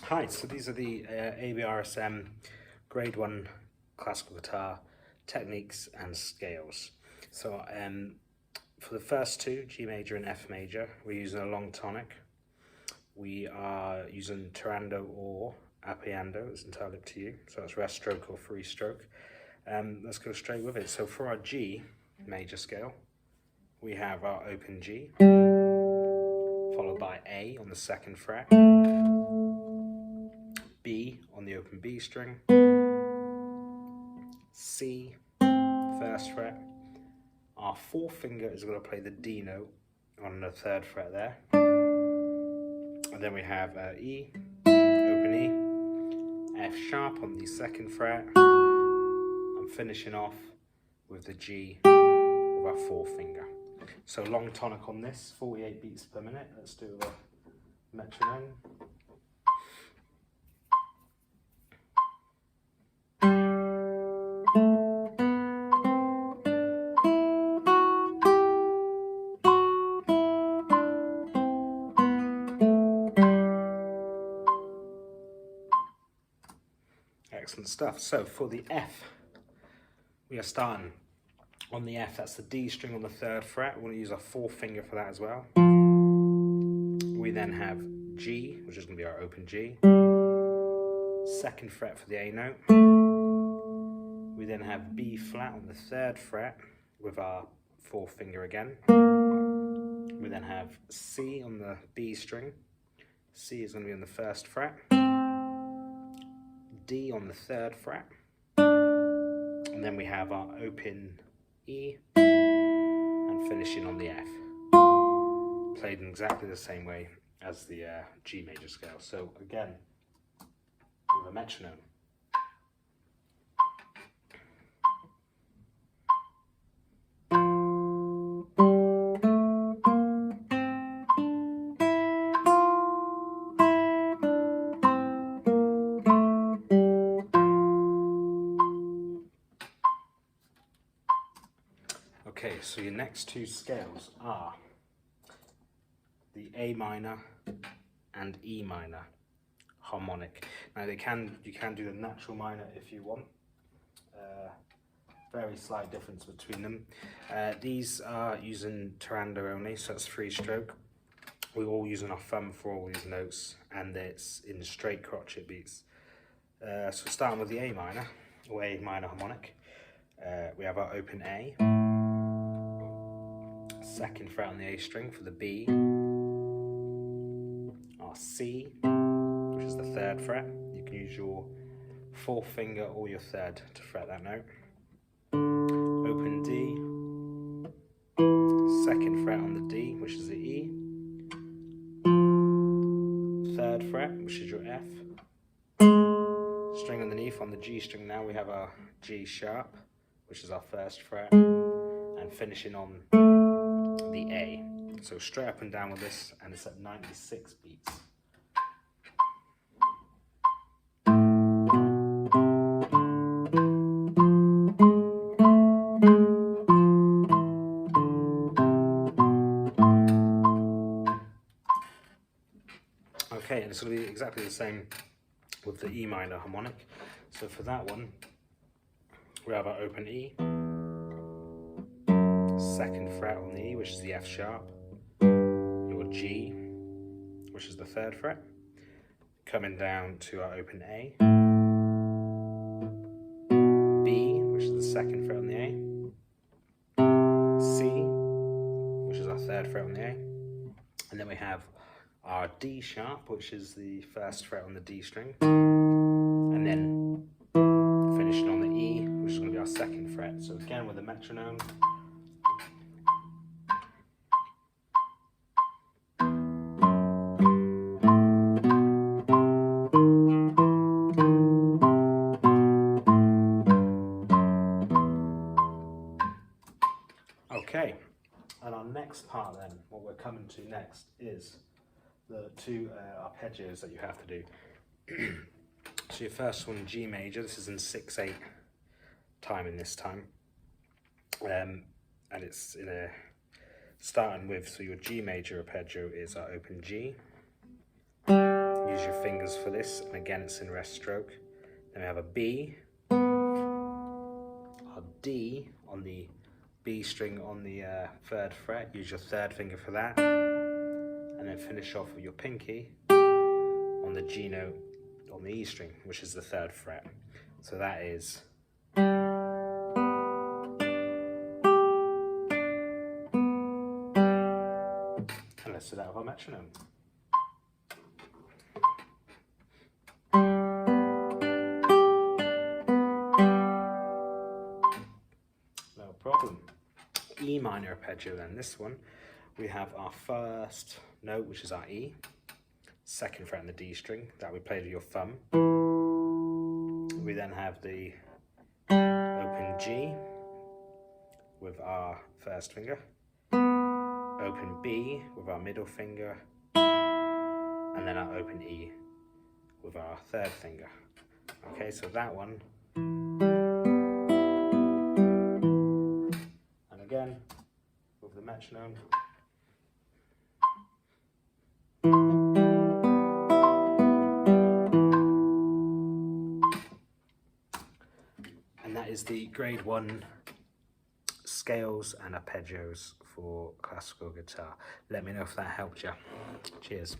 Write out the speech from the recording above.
Hi, so these are the ABRSM Grade 1 Classical Guitar Techniques and Scales. So for the first two, G major and F major, we're using a long tonic. We are using Turando or Arpeggiando, it's entirely up to you. So that's rest stroke or free stroke. Let's go straight with it. So for our G major scale, we have our open G, followed by A on the 2nd fret, B on the open B string, C, 1st fret. Our 4th finger is going to play the D note on the 3rd fret there. And then we have E, open E, F sharp on the 2nd fret. I'm finishing off with the G with our 4th finger. So long tonic on this, 48 beats per minute. Let's do a metronome. Excellent stuff. So for the F, we are starting on the F, that's the D string on the 3rd fret. We're going to use our 4th finger for that as well. We then have G, which is going to be our open G. 2nd fret for the A note. We then have B flat on the 3rd fret with our 4th finger again. We then have C on the B string. C is going to be on the 1st fret. D on the 3rd fret. And then we have our open E and finishing on the F. Played in exactly the same way as the G major scale. So again, with a metronome. Okay, so your next two scales are the A minor and E minor harmonic. Now you can do the natural minor if you want. Very slight difference between them. These are using Turando only, so that's free stroke. We're all using our thumb for all these notes, and it's in straight crotchet beats. So starting with the A minor, or A minor harmonic, we have our open A. 2nd fret on the A string for the B, our C, which is the 3rd fret. You can use your 4th finger or your 3rd to fret that note. Open D, 2nd fret on the D, which is the E, 3rd fret, which is your F, string underneath on the G string. Now we have our G sharp, which is our 1st fret, and finishing on the A. So straight up and down with this, and it's at 96 beats. Okay, and it's going to be exactly the same with the E minor harmonic. So for that one, we have our open E, 2nd fret on the E, which is the F sharp, your G, which is the 3rd fret, coming down to our open A, B, which is the 2nd fret on the A, C, which is our 3rd fret on the A, and then we have our D sharp, which is the 1st fret on the D string, and then finishing on the E, which is going to be our 2nd fret. So again with a metronome. Okay, and our next part then, what we're coming to next is the two arpeggios that you have to do. So your first one, G major, this is in 6/8 timing this time. And it's in a, starting with, so your G major arpeggio is our open G, use your fingers for this, and again it's in rest stroke. Then we have a B, a D on the B string on the 3rd fret, use your 3rd finger for that, and then finish off with your pinky on the G note on the E string, which is the 3rd fret. So that is and let's do that with our metronome. No problem. E minor arpeggio then. This one, we have our 1st note, which is our E, 2nd fret in the D string, that we played with your thumb. We then have the open G with our 1st finger, open B with our middle finger, and then our open E with our 3rd finger. Okay, so that one. And again, with the metronome. And that is the grade 1 Scales and Arpeggios for classical guitar. Let me know if that helped you. Cheers.